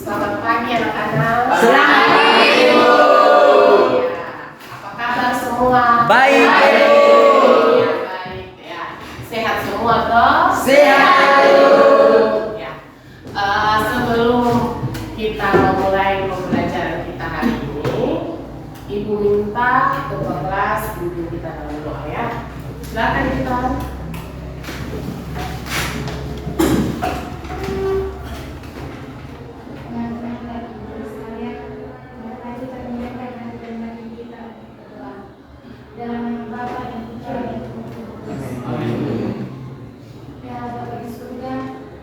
Selamat pagi anak-anak. Selamat pagi, Ibu. Ya, apa kabar semua? Baik, Ibu. Ya, baik ya. Sehat semua toh? Sehat, Ibu. Ya. Sebelum kita memulai pembelajaran kita hari ini, Ibu minta ketua kelas bimbing kita dalam doa ya. Silakan kita. Dalam Bapa dan Putra dan Roh Kudus. Ya Bapa di surga,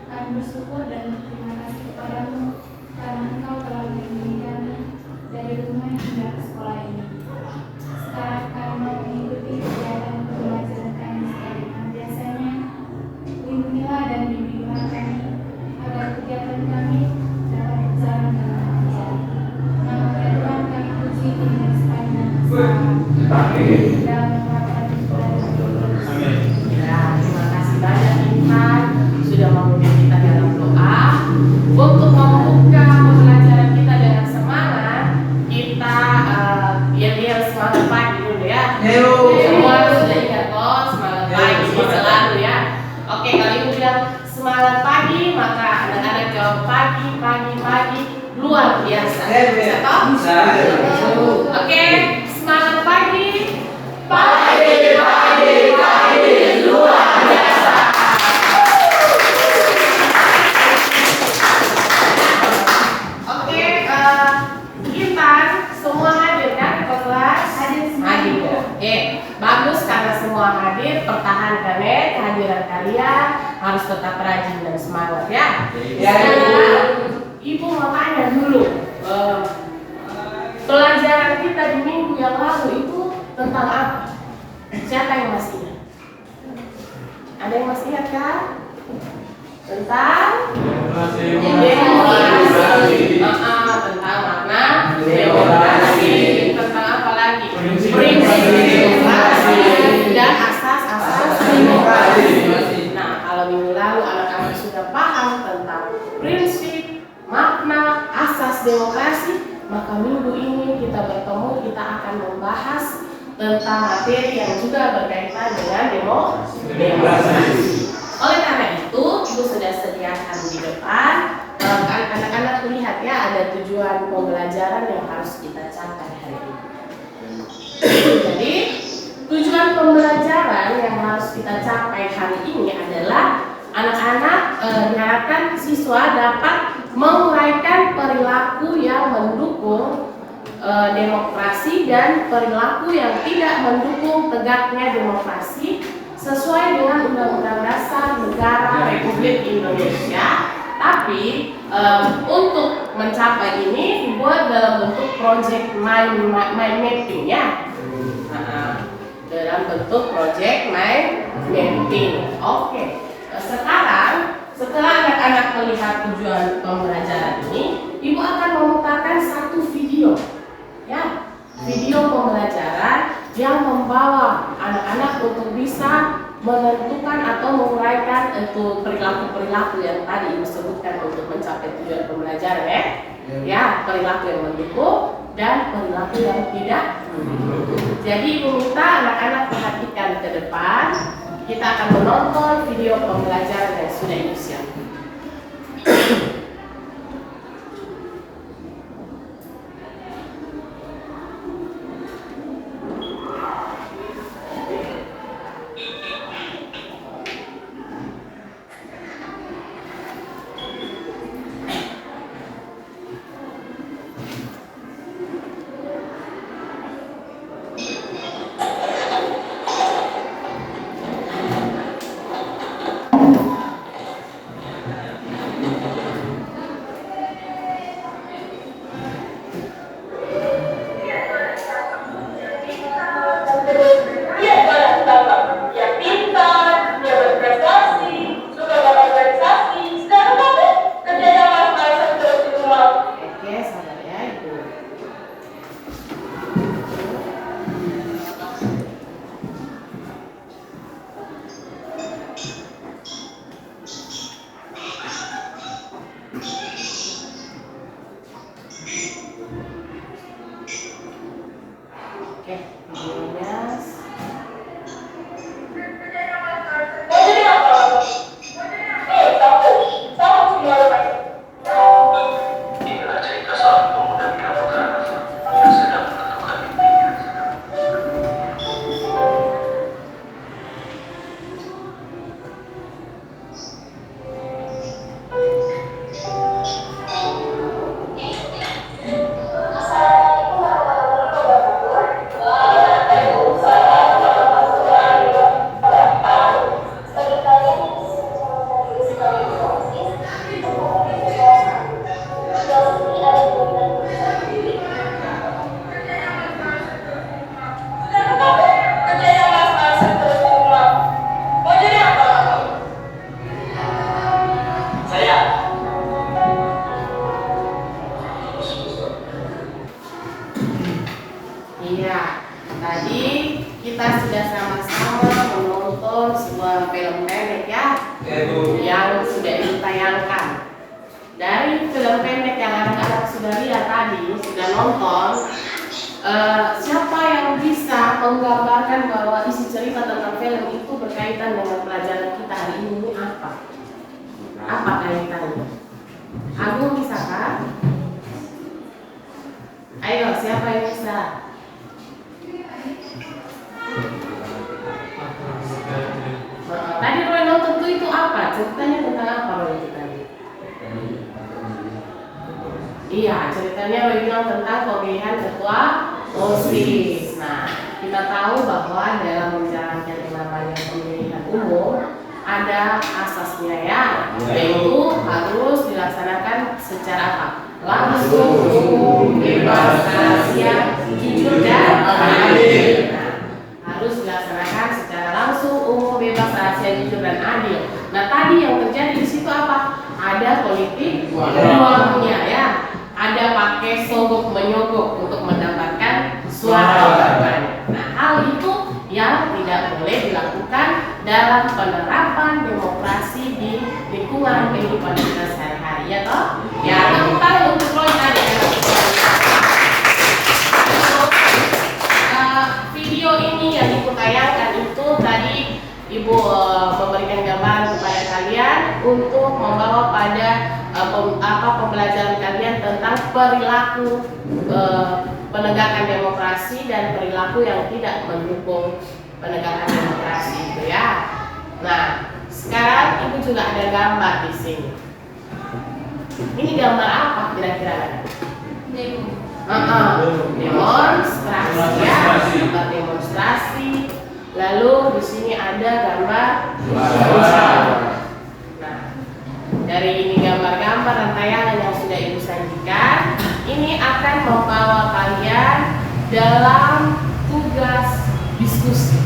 kami bersyukur dan terima kasih kepadamu karena Engkau telah melindungi kami dari rumah hingga ke sekolah ini. Sekarang kami mau mengikuti kegiatan pembelajaran kami sebagaimana biasanya. Lindungilah dan bimbinglah kami agar kegiatan kami dapat berjalan dengan lancar. Nama Tuhan kami puji dengan sepanjang masa. Ya, terima kasih banyak Intan sudah memimpin kita dalam doa. Untuk membuka pembelajaran kita dengan semangat, kita biar semangat pagi dulu ya. Semua sudah ingat kok semangat pagi selalu ya. Oke, kalau Ibu bilang semangat pagi, maka anak-anak jawab pagi luar biasa. Bisa toh? Bisa. Oke, semangat pagi. Pagi luar biasa. Oke, Intan, semua hadir kan ke kelas? Hadir. Oke, bagus karena semua hadir. Pertahankan ya kehadiran kalian, harus tetap rajin dan semangat ya. Ya, Sekarang, Ibu mau tanya dulu. Pelajaran kita di minggu yang lalu itu tentang apa? Siapa yang masih ingat? Ada yang masih ingat kan? Tentang demokrasi. Tentang makna demokrasi. Tentang apa lagi? Prinsip demokrasi dan asas-asas demokrasi. Nah, kalau minggu lalu anak-anak sudah paham tentang prinsip, makna, asas demokrasi, maka minggu ini kita bertemu, kita akan membahas tentang materi yang juga berkaitan dengan demokrasi. Oleh karena itu, Ibu sudah sediakan di depan. Anak-anak lihat ya, ada tujuan pembelajaran yang harus kita capai hari ini. Jadi, tujuan pembelajaran yang harus kita capai hari ini adalah anak-anak diharapkan siswa dapat menguraikan perilaku yang mendukung demokrasi dan perilaku yang tidak mendukung tegaknya demokrasi sesuai dengan Undang-Undang Dasar Negara Republik Indonesia. Tapi untuk mencapai ini dibuat dalam bentuk project mind mapping ya. Dalam bentuk project mind mapping. Oke. Sekarang setelah anak-anak melihat tujuan pembelajaran ini, Ibu akan memutarkan satu video. Ya, video pembelajaran yang membawa anak-anak untuk bisa menentukan atau menguraikan itu perilaku-perilaku yang tadi Ibu sebutkan untuk mencapai tujuan pembelajaran ya. Ya, perilaku yang mendukung dan perilaku yang tidak mendukung. Jadi Ibu minta anak-anak perhatikan ke depan. Kita akan menonton video pembelajaran yang sudah Ibu siapkan. Ya, tadi kita sudah sama-sama menonton sebuah film pendek ya, yang sudah ditayangkan. Dari film pendek yang anak-anak sudah lihat tadi, sudah nonton, siapa yang bisa menggambarkan bahwa isi cerita tentang film itu berkaitan dengan pelajaran kita hari ini apa? Apa kaitannya? Agung bisa kan? Ayo, siapa yang bisa? Tadi Roy nonton itu apa? Ceritanya tentang apa Roy itu tadi? Iya, ceritanya Roy bilang tentang pemilihan ketua OSIS. Nah, kita tahu bahwa dalam menjalankan yang namanya pemilihan umum ada asasnya ya, yaitu harus dilaksanakan secara apa? Langsung, umum, bebas, rahasia, jujur dan adil. Nah, harus dilaksanakan secara langsung, umum, bebas, rahasia, jujur dan adil. Nah, tadi yang terjadi di situ apa? Ada politik uangnya ya, ada pakai sogok menyogok untuk mendapatkan suara banyak. Nah, hal itu yang tidak boleh dilakukan dalam penerapan demokrasi di lingkungan kehidupan kita sehari-hari ya toh? Ya, tentang untuk Roy tadi video ini yang Ibu tayangkan itu tadi Ibu memberikan gambaran kepada kalian untuk membawa pada pembelajaran kalian tentang perilaku penegakan demokrasi dan perilaku yang tidak mendukung penegakan demokrasi itu ya. Nah, sekarang Ibu juga ada gambar di sini. Ini gambar apa kira-kira? Demonstrasi ya, gambar demonstrasi. Lalu di sini ada gambar Nah, dari ini gambar-gambar dan tayangan yang sudah Ibu sajikan, ini akan membawa kalian dalam tugas diskusi,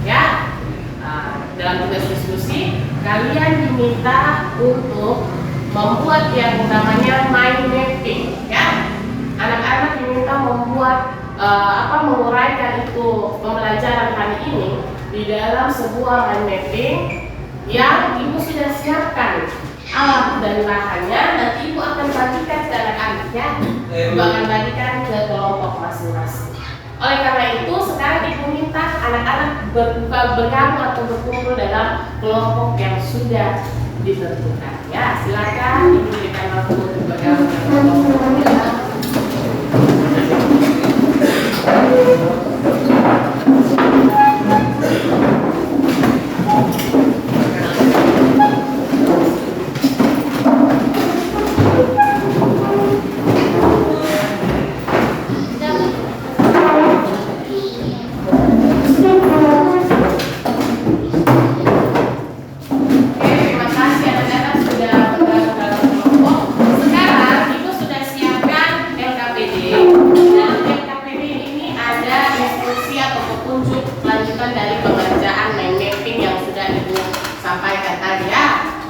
ya. Dalam tugas diskusi, kalian diminta untuk membuat yang namanya mind mapping, ya. Anak-anak diminta membuat menguraikan itu pembelajaran hari ini di dalam sebuah mind mapping yang Ibu sudah siapkan alat dan bahannya. Nanti Ibu akan bagikan ke anak-anak ya. Ibu akan bagikan ke kelompok masing-masing. Oleh karena itu sekarang Ibu minta anak-anak bergabung atau berkumpul dalam kelompok yang sudah ditentukan. Ya, silakan Ibu berikan waktu untuk bergabung dengan kelompok.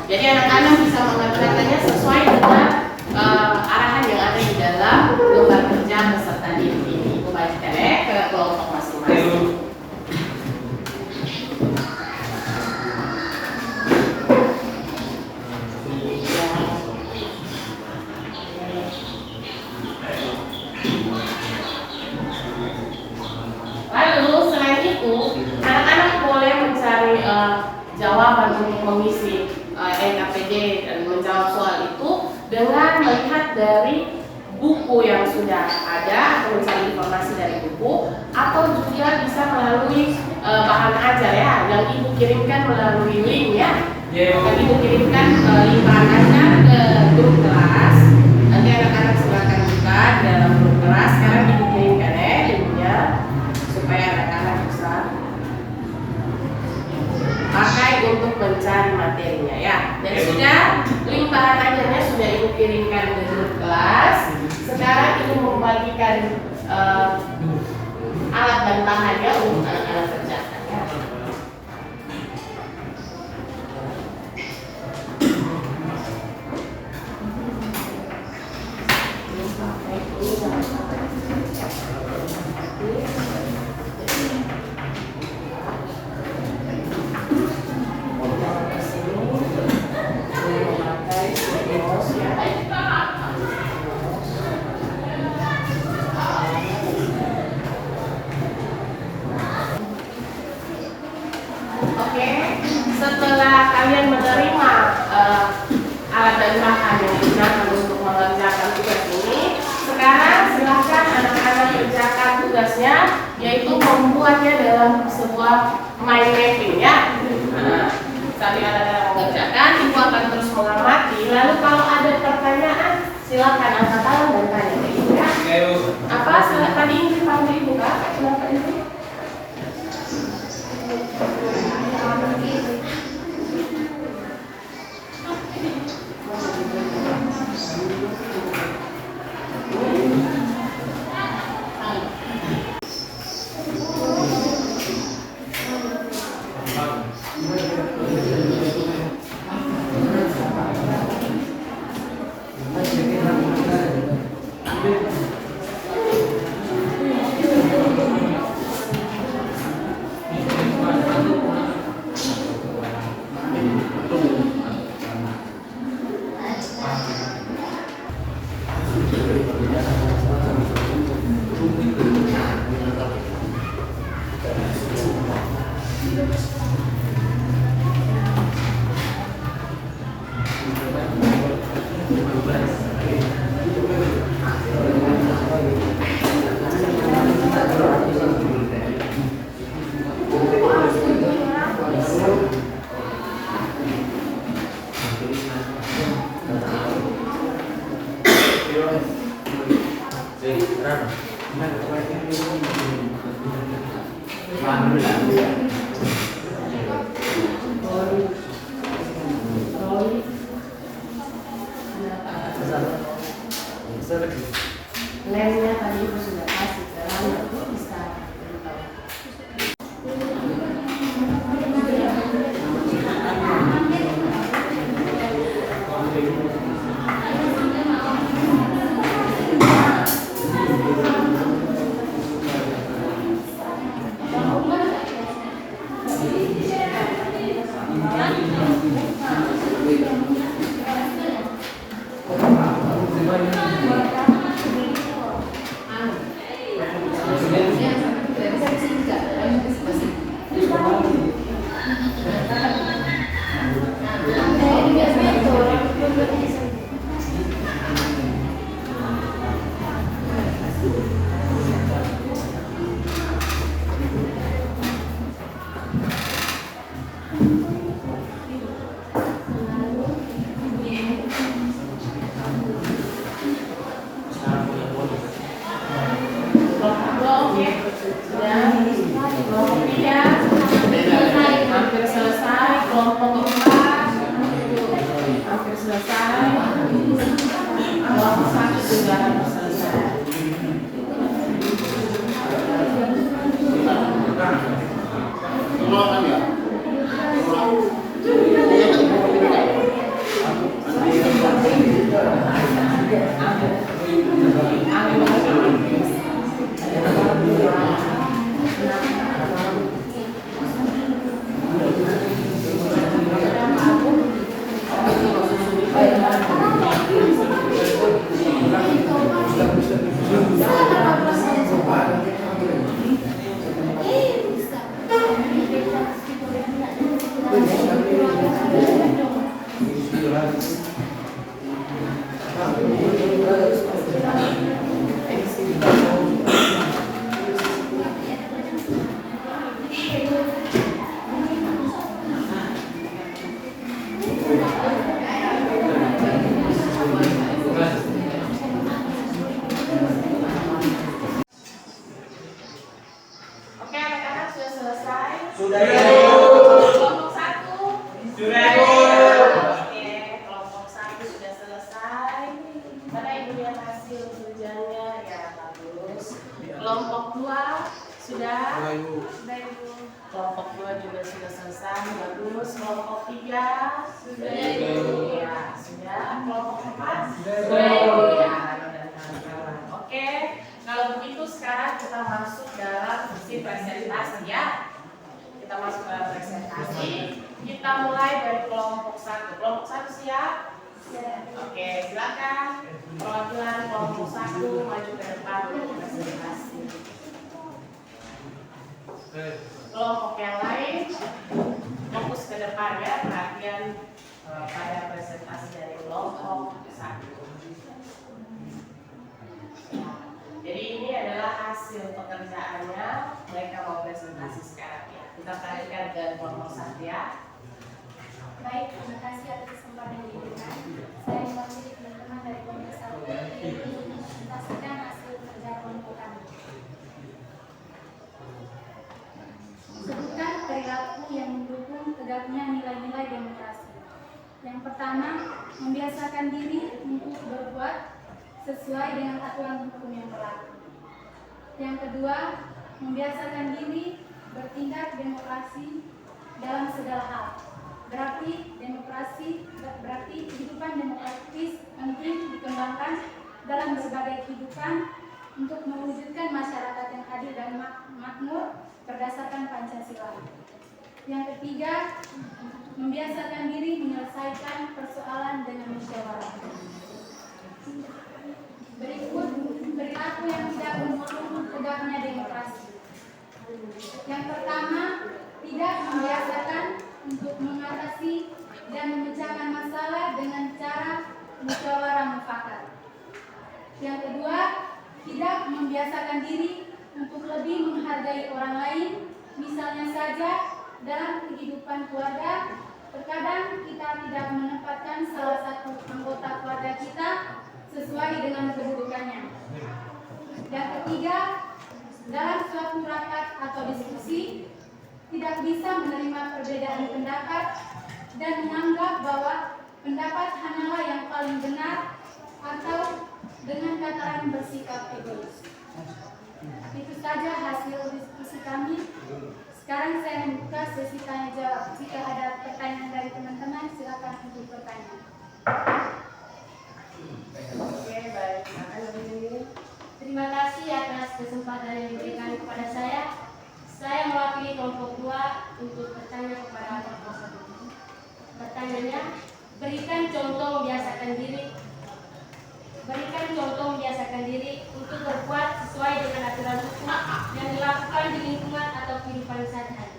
Jadi anak-anak bisa mengerjakannya sesuai dengan arahan yang ada di dalam lembar kerja peserta didik ini. Ibu bagikan ke kelompok masing-masing. Lalu selain itu, anak-anak boleh mencari jawaban untuk mengisi NKPD dan menjawab soal itu dengan melihat dari buku yang sudah ada atau mencari informasi dari buku, atau juga bisa melalui bahan ajar ya yang Ibu kirimkan melalui link ya. Yang Ibu kirimkan link bahan ajar ke grup kelas. Nanti anak-anak silakan buka di dalam grup kelas. Sekarang Ibu kirimkan linknya supaya anak-anak bisa pakai untuk mencari materinya ya. Dan sudah link bahan ajarnya sudah Ibu kirimkan ke grup kelas. Sekarang Ibu membagikan alat dan bahannya untuk anak-anak kerjakan ya. Oke, setelah kalian menerima alat dan bahan yang digunakan untuk mengerjakan tugas ini, sekarang silahkan anak-anak kerjakan tugasnya, yaitu membuatnya dalam sebuah mind mapping ya. Nah, sambil anak-anak mengerjakan, ibu akan terus mengamati. Lalu kalau ada pertanyaan, silahkan angkat tangan dan tanya ke ibu ya. Apa? Silakan ini dipanggil ibu kak. Silakan ibu. Lemnya tadi ibu sudah kasih, sekarang ibu bisa beritahu. Hampir selesai, kelompok 4 hampir selesai, kelompok 1 juga hampir selesai. Oke, anak-anak sudah selesai. Sudah. Kelompok 1 Sudah. Oke, kelompok 1 sudah selesai. Mana ibu lihat hasil kerjanya? Ya, bagus. Kelompok 2 sudah? Sudah ibu. Kelompok 2 juga sudah selesai, bagus. Kelompok 3 sudah ibu. Ya, sudah. Kelompok 4 sudah ibu. Ya, presentasi ya. Kita masuk ke presentasi. Kita mulai dari kelompok 1. Kelompok 1 siap? Oke, silakan. Perwakilan kelompok 1 maju ke depan untuk presentasi. Kelompok yang lain fokus ke depan ya, perhatian pada presentasi dari kelompok 1. Jadi ini adalah hasil pekerjaannya, mereka mau presentasi sekarang ya. Kita perhatikan ke kelompok 1 ya. Baik, terima kasih atas kesempatan yang diberikan. Saya mewakili teman-teman dari kelompok 1 untuk mempresentasikan hasil kerja kelompok kami. Sebutkan perilaku yang mendukung tegaknya nilai-nilai demokrasi. Yang pertama, membiasakan diri untuk berbuat sesuai dengan aturan hukum yang berlaku. Yang kedua, membiasakan diri bertindak demokrasi dalam segala hal. Berarti kehidupan demokratis penting dikembangkan dalam berbagai kehidupan untuk mewujudkan masyarakat yang adil dan makmur berdasarkan Pancasila. Yang ketiga, membiasakan diri menyelesaikan persoalan dengan musyawarah. Berikut perilaku yang tidak mendukung tegaknya demokrasi. Yang pertama, tidak membiasakan untuk mengatasi dan memecahkan masalah dengan cara musyawarah mufakat. Yang kedua, tidak membiasakan diri untuk lebih menghargai orang lain. Misalnya saja dalam kehidupan keluarga, terkadang kita tidak menempatkan salah satu anggota keluarga kita sesuai dengan kedudukannya. Yang ketiga, dalam suatu rapat atau diskusi, tidak bisa menerima perbedaan pendapat dan menganggap bahwa pendapat hanyalah yang paling benar atau dengan kata lain bersikap egois. Itu saja hasil diskusi kami. Sekarang saya membuka sesi tanya jawab. Jika ada pertanyaan dari teman-teman, silakan untuk bertanya. Oke, baik. Terima kasih atas kesempatan yang diberikan kepada saya. Saya mewakili kelompok 2 untuk bertanya kepada kelompok 1. Pertanyaannya, berikan contoh membiasakan diri untuk berbuat sesuai dengan aturan hukum yang dilakukan di lingkungan atau kehidupan sehari-hari.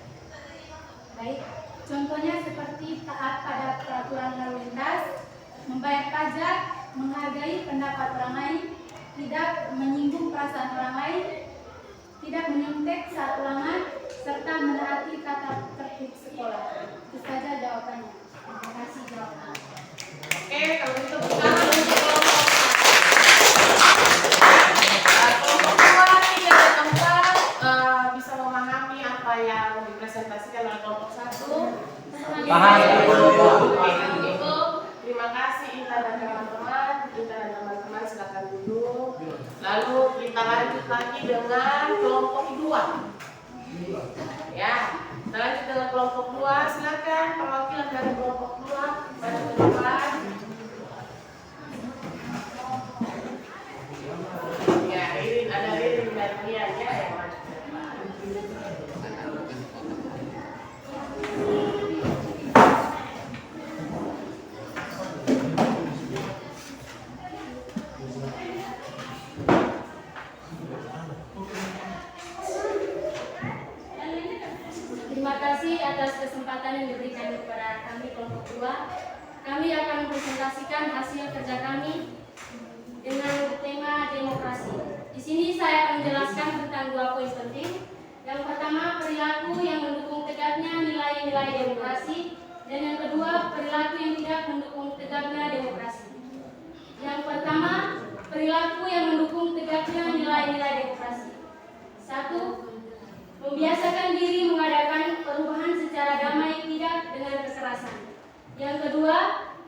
Baik, contohnya seperti taat pada peraturan lalu lintas, membayar pajak, menghargai pendapat orang lain, tidak menyinggung perasaan orang lain, tidak menyontek saat ulangan, serta menaati tata tertib sekolah. Itu saja jawabannya. Terima kasih jawabannya. Oke, kalau gitu bukan untuk kelompok 2 tidak ada tempat bisa memahami apa yang dipresentasikan oleh kelompok 1. Paham. Itu terima kasih Intan dan teman-teman. Silakan duduk. Lalu kita lanjut lagi dengan kelompok 2. Ya, kita lanjut dengan kelompok 2. Silakan perwakilan dari kelompok 2 maju ke depan. Ya, ada Ririn dan Rian ya yang maju ke depan. Terima kasih atas kesempatan yang diberikan kepada kami kelompok 2. Kami akan mempresentasikan hasil kerja kami dengan tema demokrasi. Di sini saya akan menjelaskan tentang 2 poin penting. Yang pertama, perilaku yang mendukung tegaknya nilai-nilai demokrasi, dan yang kedua, perilaku yang tidak mendukung tegaknya demokrasi. Yang pertama, perilaku yang mendukung tegaknya nilai-nilai demokrasi. 1. Membiasakan diri mengadakan perubahan secara damai, tidak dengan kekerasan. Yang kedua,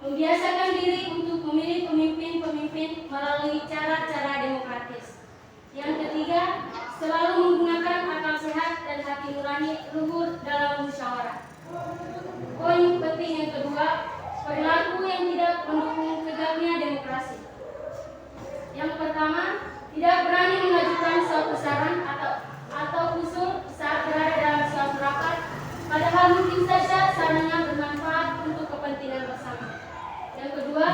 membiasakan diri untuk memilih pemimpin-pemimpin melalui cara-cara demokratis. Yang ketiga, selalu menggunakan akal sehat dan hati nurani luhur dalam musyawarah. Poin penting yang kedua, perilaku yang tidak mendukung tegaknya demokrasi. Yang pertama, tidak berani mengajukan suatu saran atau usul mungkin saja sarannya bermanfaat untuk kepentingan bersama. Yang kedua,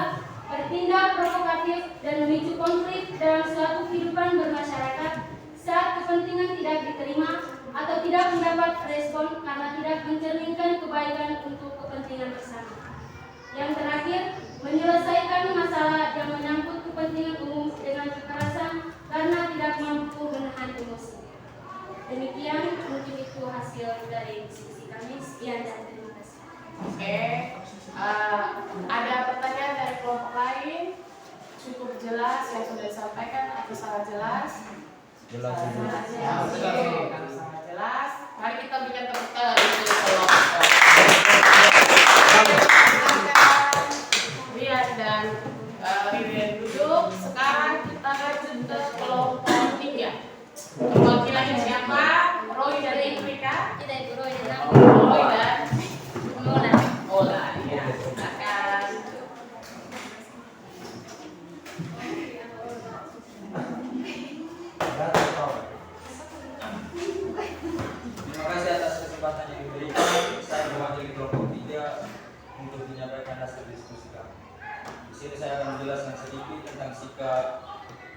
bertindak provokatif dan memicu konflik dalam suatu kehidupan bermasyarakat saat kepentingan tidak diterima atau tidak mendapat respon karena tidak mencerminkan kebaikan untuk kepentingan bersama. Yang terakhir, menyelesaikan masalah yang menyangkut kepentingan umum dengan kekerasan karena tidak mampu menahan emosi. Demikian mungkin itu hasil dari diskusi kami. Sekian dan terima kasih. Oke, ada pertanyaan dari kelompok lain? Cukup jelas yang sudah disampaikan atau sangat jelas? Jelas. Sangat jelas. Mari kita berikan tepuk tangan untuk kelompok. Rian dan Rian duduk. Sekarang kita lanjut ke kelompok 3. Perwakilannya siapa? Roy dari Afrika. Kita itu Roy dan Roy dan Mola. Ola. Ya, silakan. Terima kasih atas kesempatan yang diberikan. Saya mewakili kelompok 3 untuk menyampaikan hasil diskusi kami. Di sini saya akan menjelaskan sedikit tentang sikap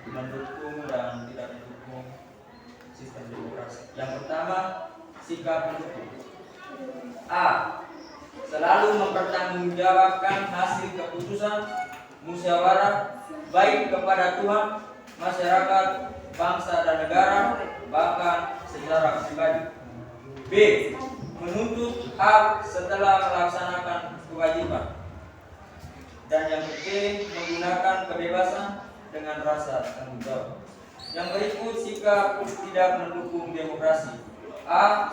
mendukung dan tidak mendukung sistem demokrasi. Yang pertama, sikap mendukung. A. Selalu mempertanggungjawabkan hasil keputusan musyawarah baik kepada Tuhan, masyarakat, bangsa dan negara, bahkan secara pribadi. B. Menuntut hak setelah melaksanakan kewajiban. Dan yang ketiga, menggunakan kebebasan dengan rasa tanggung jawab. Yang berikut sikap tidak mendukung demokrasi. A.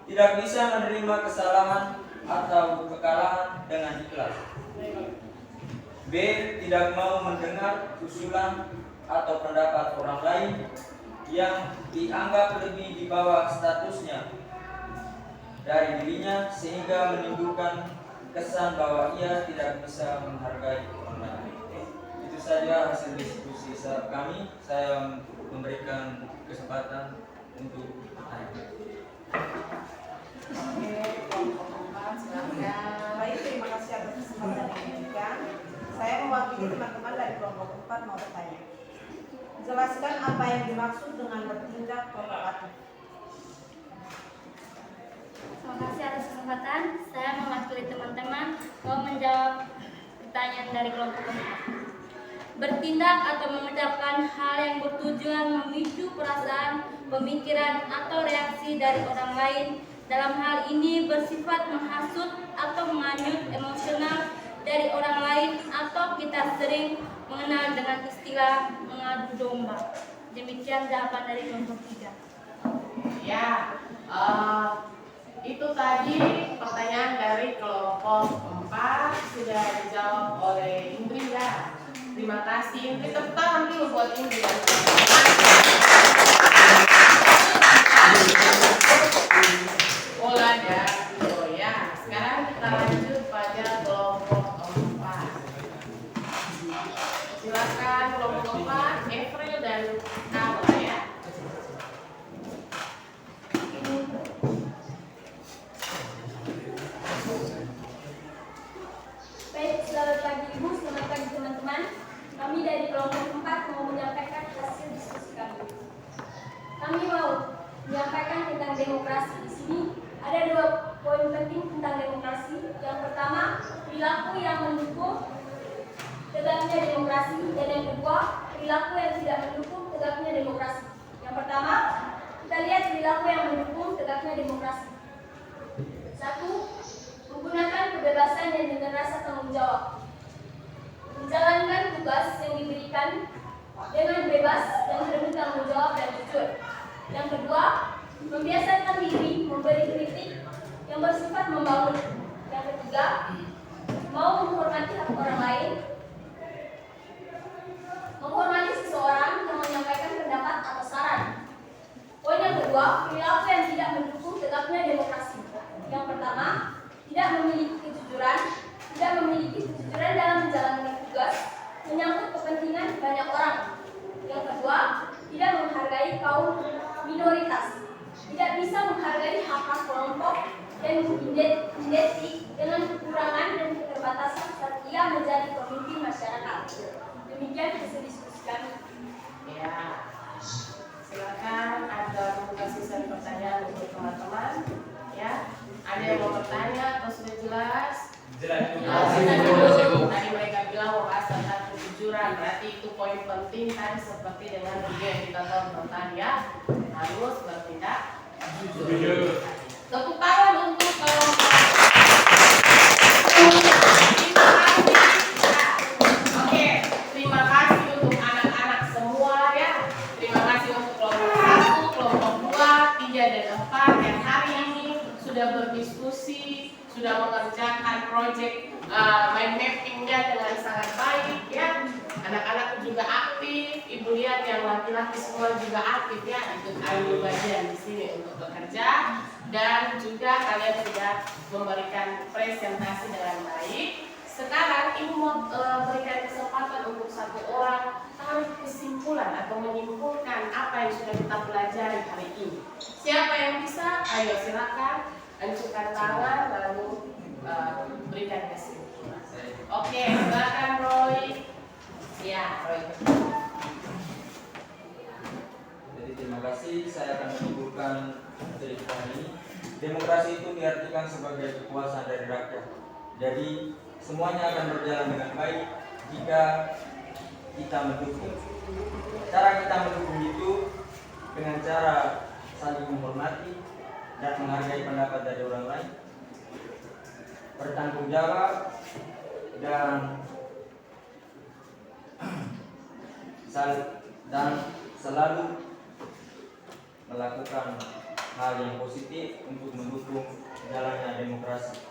Tidak bisa menerima kesalahan atau kekalahan dengan ikhlas. B. Tidak mau mendengar usulan atau pendapat orang lain yang dianggap lebih di bawah statusnya dari dirinya sehingga menimbulkan kesan bahwa ia tidak bisa menghargai orang lain. Itu saja hasil diskusi kami. Saya memberikan kesempatan untuk bertanya. Oke, kelompok 4 silakan. Baik, terima kasih atas kesempatan yang diberikan. Saya mewakili teman-teman dari kelompok 4 mau bertanya. Jelaskan apa yang dimaksud dengan bertindak provokatif. Terima kasih atas kesempatan. Saya mewakili teman-teman mau menjawab pertanyaan dari kelompok 4. Bertindak atau mengucapkan hal yang bertujuan memicu perasaan, pemikiran, atau reaksi dari orang lain. Dalam hal ini bersifat menghasut atau menganyut emosional dari orang lain atau kita sering mengenal dengan istilah mengadu domba. Demikian jawaban dari kelompok 3. Ya, itu tadi pertanyaan dari kelompok 4 sudah dijawab oleh Indri ya. Terima kasih Indri, tepuk tangan dulu buat Indri. Ola dan ya. Sekarang kita lanjut pada kelompok 4. Silakan kelompok 4, April dan Carla ya. Baik, selamat pagi Ibu, selamat pagi teman-teman. Kami dari kelompok 4 mau menyampaikan hasil diskusi kami. Kami mau menyampaikan tentang demokrasi. Di sini ada 2 poin penting tentang demokrasi. Yang pertama, perilaku yang mendukung tegaknya demokrasi, dan yang kedua, perilaku yang tidak mendukung tegaknya demokrasi. Yang pertama, kita lihat perilaku yang mendukung tegaknya demokrasi. 1. Menggunakan kebebasan dan dengan rasa tanggung jawab. Menjalankan tugas yang diberikan dengan bebas dan penuh tanggung jawab dan jujur. Yang kedua, membiasakan diri memberi kritik yang bersifat membangun. Yang ketiga, mau menghormati hak orang lain, menghormati seseorang yang menyampaikan pendapat atau saran. Poin yang kedua, perilaku yang tidak mendukung tegaknya demokrasi. Yang pertama, tidak memiliki kejujuran dalam menjalankan tugas menyangkut kepentingan banyak orang. Yang kedua, tidak menghargai kaum minoritas, tidak bisa menghargai hak-hak kelompok demikian hasil diskusi kami. Ya, silakan ada membuka sesi pertanyaan untuk teman-teman. Ya, ada yang mau bertanya atau sudah jelas? Tadi mereka bilang membahas tentang kejujuran, berarti itu poin penting tadi seperti dengan video yang kita tonton tadi ya, harus bertindak jujur. Tepuk tangan untuk kelompok. Oke, terima kasih untuk anak-anak semua ya. Terima kasih untuk kelompok 1, kelompok 2, 3 dan 4 yang hari ini sudah berdiskusi, sudah mengerjakan proyek mind mappingnya dengan sangat baik ya. Anak-anak juga aktif, ibu lihat yang laki-laki semua juga aktif ya, ikut ambil bagian di sini untuk bekerja, dan juga kalian sudah memberikan presentasi dengan baik. Sekarang ibu mau berikan kesempatan untuk satu orang tarik kesimpulan atau menyimpulkan apa yang sudah kita pelajari hari ini. Siapa yang bisa? Ayo silakan ancurkan tangan lalu berikan kesimpulan. Oke, silakan Roy. Ya, Roy. Jadi terima kasih, saya akan menyimpulkan materi kita hari ini. Demokrasi itu diartikan sebagai kekuasaan dari rakyat. Jadi semuanya akan berjalan dengan baik jika kita mendukung. Cara kita mendukung itu dengan cara saling menghormati dan menghargai pendapat dari orang lain, bertanggung jawab, dan selalu melakukan hal yang positif untuk mendukung jalannya demokrasi.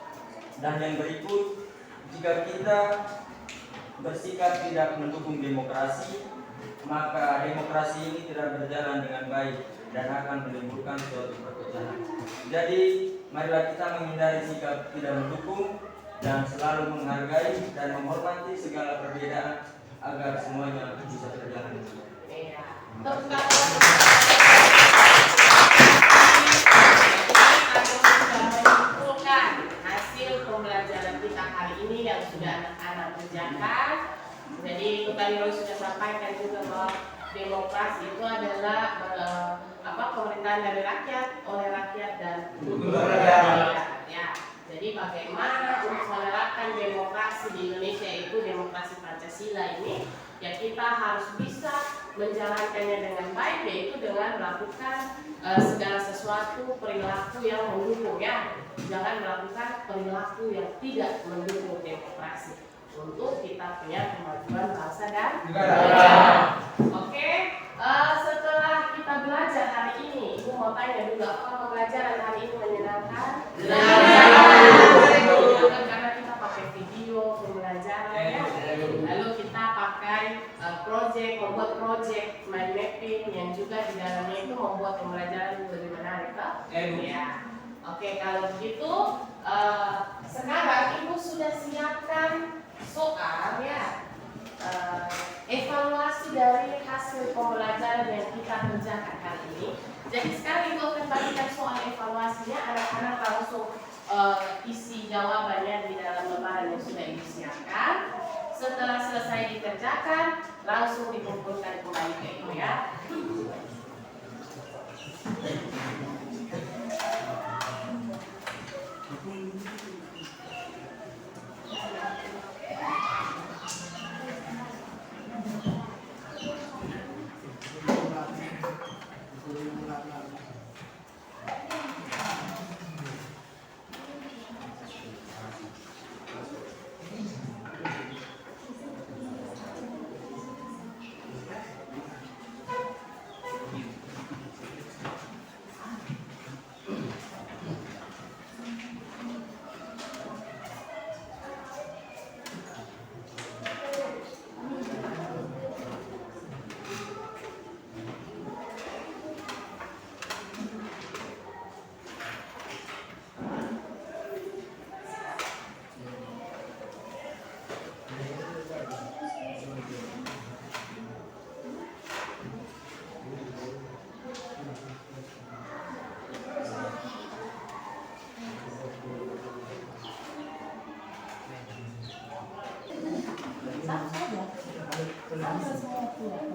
Dan yang berikut, jika kita bersikap tidak mendukung demokrasi, maka demokrasi ini tidak berjalan dengan baik dan akan menimbulkan suatu perpecahan. Jadi, marilah kita menghindari sikap tidak mendukung dan selalu menghargai dan menghormati segala perbedaan agar semuanya bisa berjalan. Iya. Menyimpulkan hasil pembelajaran kita hari ini yang sudah anak-anak kerjakan. Jadi itu tadi Roy sudah sampaikan juga bahwa demokrasi itu adalah pemerintahan dari rakyat, oleh rakyat dan untuk rakyat. Ya. Jadi bagaimana untuk menerapkan demokrasi di Indonesia itu demokrasi Pancasila ini, ya kita harus bisa menjalankannya dengan baik, yaitu dengan melakukan segala sesuatu perilaku yang mendukung ya. Jangan melakukan perilaku yang tidak mendukung demokrasi untuk kita punya kemajuan bangsa dan negara. Oke, setelah kita belajar hari ini, Ibu mau tanya dulu, apakah pembelajaran hari ini menyenangkan? Karena kita pakai video pembelajarannya, lalu kita pakai membuat project mind mapping yang juga di dalamnya itu membuat pembelajaran lebih menarik, toh? Ya. Oke, kalau begitu sekarang Ibu sudah siapkan soal ya, evaluasi dari hasil pembelajaran yang kita kerjakan hari ini. Jadi sekarang Ibu akan bagikan soal evaluasinya, anak-anak langsung isi jawabannya di dalam lembaran yang sudah Ibu siapkan. Setelah selesai dikerjakan, langsung dikumpulkan kembali ke Ibu ya. semua pulang.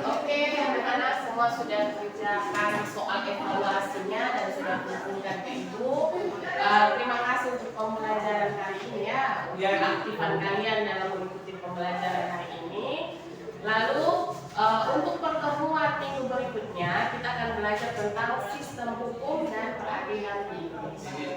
Oke, anak-anak semua sudah kerjakan soal evaluasinya dan sudah kumpulkan ke Ibu. Terima kasih untuk pembelajaran kali ini ya, keaktifan kalian dalam mengikuti pembelajaran hari ini. Lalu untuk pertemuan minggu berikutnya kita akan belajar tentang sistem hukum dan peradilan di Indonesia.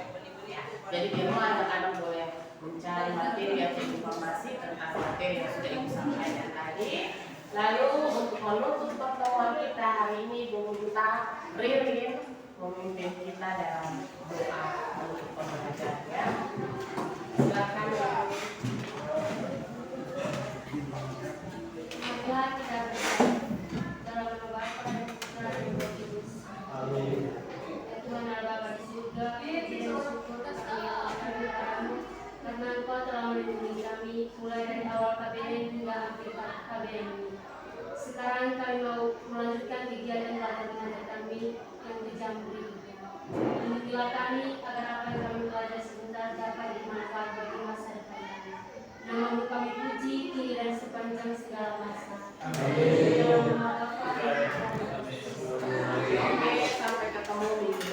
Jadi di rumah anak-anak boleh mencari materi atau informasi tentang materi yang sudah Ibu sampaikan tadi. Lalu untuk menutup pertemuan kita hari ini, Bu Gita Ririn memimpin kita dalam doa untuk pembelajarannya. Silakan ya. Marilah kita berdoa dalam nama Bapa dan Putra dan Roh Kudus. Amin. Ya Tuhan Allah Bapa di surga, kami bersyukur atas kami padamu karena Engkau telah melindungi kami mulai dari awal KBN hingga akhir KBN ini. Sekarang kami mau melanjutkan kegiatan belajar mengajar kami yang berjam berikutnya. Lindungilah kami agar apa yang kami pelajari sebentar dapat bermanfaat bagi masa depan kami. Namamu kami puji kini dan sepanjang segala masa. Amin. Dalam nama Bapa dan Putra dan Roh Kudus. Oke, sampai ketemu minggu